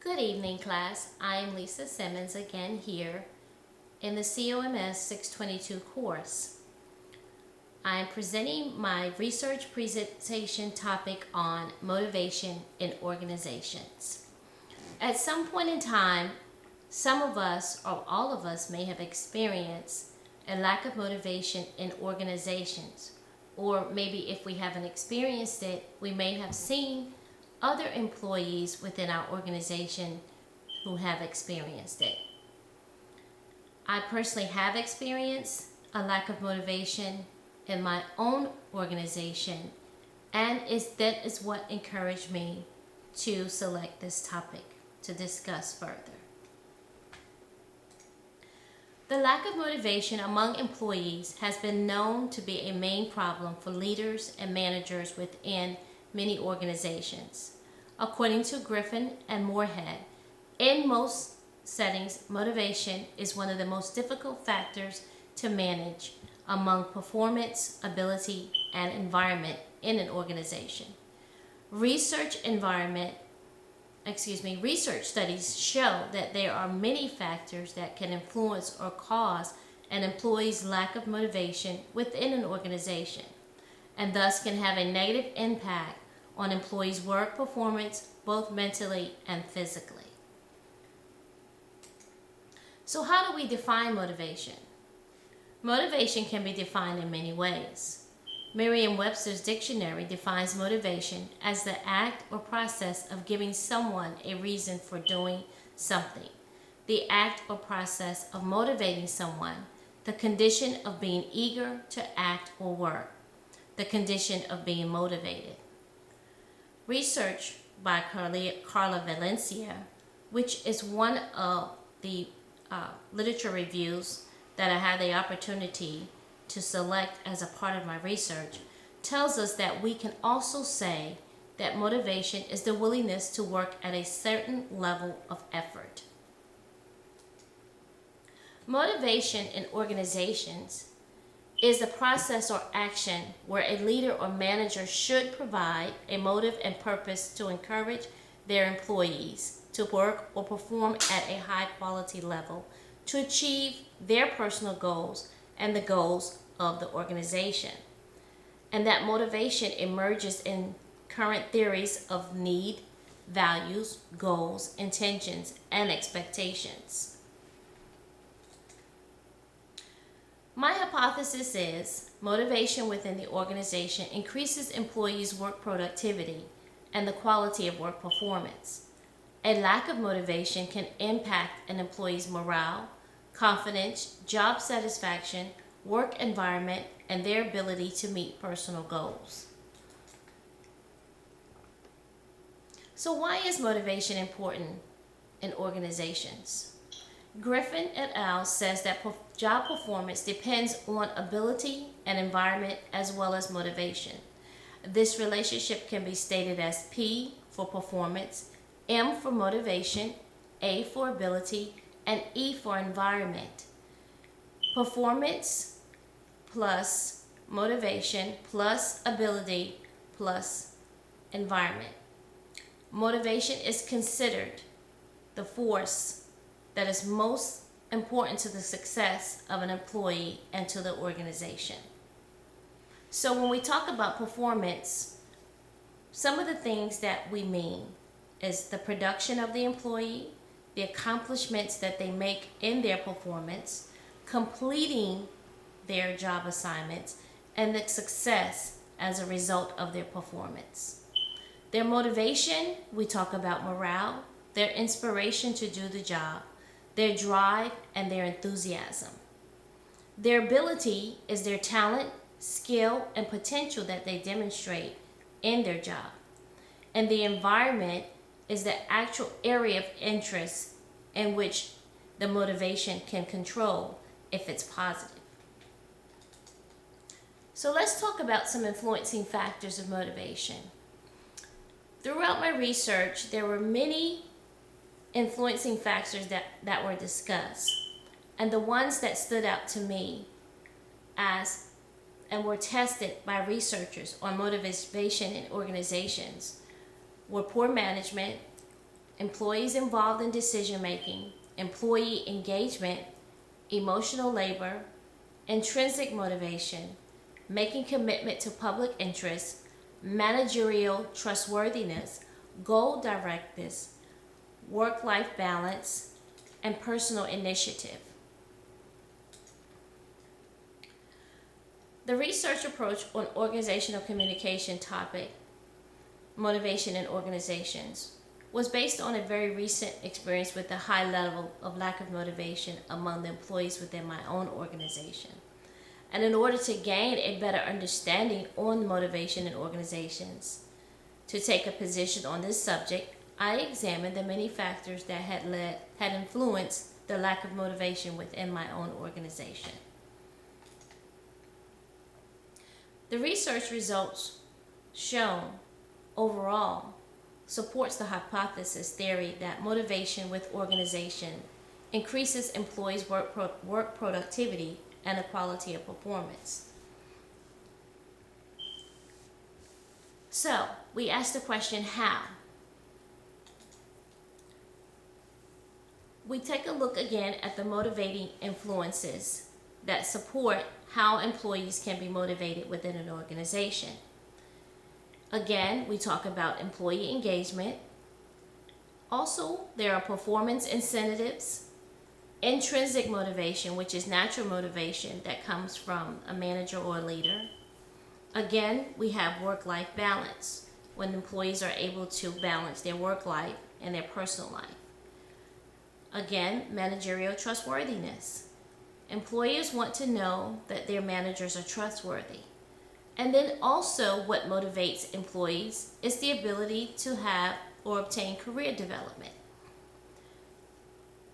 Good evening, class. I am Lisa Simmons again here in the COMS 622 course. I am presenting my research presentation topic on motivation in organizations. At some point in time, some of us or all of us may have experienced a lack of motivation in organizations, or maybe if we haven't experienced it, we may have seen other employees within our organization who have experienced it. I personally have experienced a lack of motivation in my own organization, and that is what encouraged me to select this topic to discuss further. The lack of motivation among employees has been known to be a main problem for leaders and managers within many organizations. According to Griffin and Moorhead, in most settings, motivation is one of the most difficult factors to manage among performance, ability, and environment in an organization. Research studies show that there are many factors that can influence or cause an employee's lack of motivation within an organization, and thus can have a negative impact on employees' work performance, both mentally and physically. So how do we define motivation? Motivation can be defined in many ways. Merriam-Webster's dictionary defines motivation as the act or process of giving someone a reason for doing something. The act or process of motivating someone, the condition of being eager to act or work, the condition of being motivated. Research by Carla Valencia, which is one of the literature reviews that I had the opportunity to select as a part of my research, tells us that we can also say that motivation is the willingness to work at a certain level of effort. Motivation in organizations is the process or action where a leader or manager should provide a motive and purpose to encourage their employees to work or perform at a high quality level to achieve their personal goals and the goals of the organization. And that motivation emerges in current theories of need, values, goals, intentions, and expectations. My hypothesis is motivation within the organization increases employees' work productivity and the quality of work performance. A lack of motivation can impact an employee's morale, confidence, job satisfaction, work environment, and their ability to meet personal goals. So why is motivation important in organizations? Griffin et al. Says that job performance depends on ability and environment as well as motivation. This relationship can be stated as P for performance, M for motivation, A for ability, and E for environment. Performance plus motivation plus ability plus environment. Motivation is considered the force that is most important to the success of an employee and to the organization. So when we talk about performance, some of the things that we mean is the production of the employee, the accomplishments that they make in their performance, completing their job assignments, and the success as a result of their performance. Their motivation, we talk about morale, their inspiration to do the job, their drive, and their enthusiasm. Their ability is their talent, skill, and potential that they demonstrate in their job. And the environment is the actual area of interest in which the motivation can control if it's positive. So let's talk about some influencing factors of motivation. Throughout my research, there were many influencing factors that were discussed. And the ones that stood out to me and were tested by researchers on motivation in organizations were poor management, employees involved in decision making, employee engagement, emotional labor, intrinsic motivation, making commitment to public interest, managerial trustworthiness, goal directness, work-life balance, and personal initiative. The research approach on organizational communication topic, motivation in organizations, was based on a very recent experience with a high level of lack of motivation among the employees within my own organization. And in order to gain a better understanding on motivation in organizations, to take a position on this subject, I examined the many factors that had influenced the lack of motivation within my own organization. The research results shown overall supports the hypothesis theory that motivation with organization increases employees' work productivity and the quality of performance. So, we asked the question, how? We take a look again at the motivating influences that support how employees can be motivated within an organization. Again, we talk about employee engagement. Also, there are performance incentives, intrinsic motivation, which is natural motivation that comes from a manager or a leader. Again, we have work-life balance, when employees are able to balance their work life and their personal life. Again, managerial trustworthiness. Employers want to know that their managers are trustworthy. And then also what motivates employees is the ability to have or obtain career development.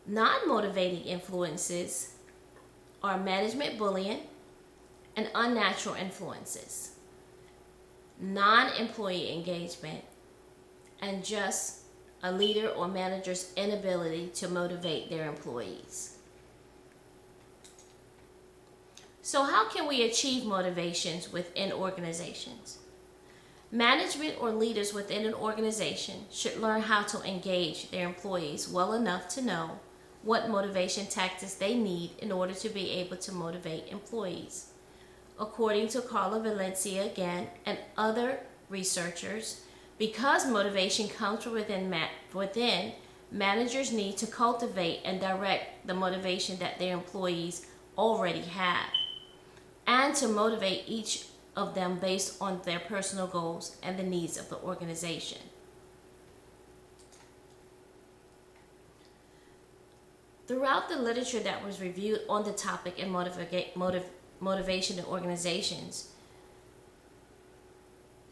Non-motivating influences are management bullying and unnatural influences, non-employee engagement, and just a leader or manager's inability to motivate their employees. So how can we achieve motivations within organizations? Management or leaders within an organization should learn how to engage their employees well enough to know what motivation tactics they need in order to be able to motivate employees. According to Carla Valencia again and other researchers, because motivation comes from within, managers need to cultivate and direct the motivation that their employees already have, and to motivate each of them based on their personal goals and the needs of the organization. Throughout the literature that was reviewed on the topic in motivation in organizations,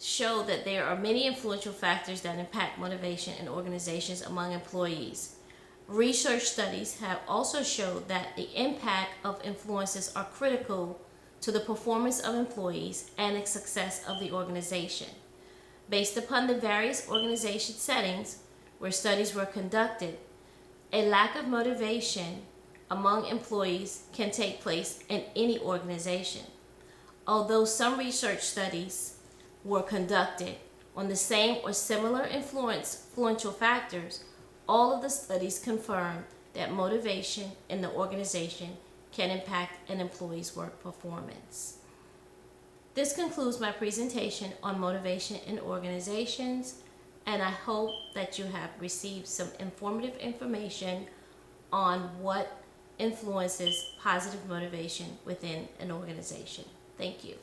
show that there are many influential factors that impact motivation in organizations among employees. Research studies have also showed that the impact of influences are critical to the performance of employees and the success of the organization. Based upon the various organization settings where studies were conducted, a lack of motivation among employees can take place in any organization. Although some research studies were conducted on the same or similar influential factors, all of the studies confirmed that motivation in the organization can impact an employee's work performance. This concludes my presentation on motivation in organizations, and I hope that you have received some informative information on what influences positive motivation within an organization. Thank you.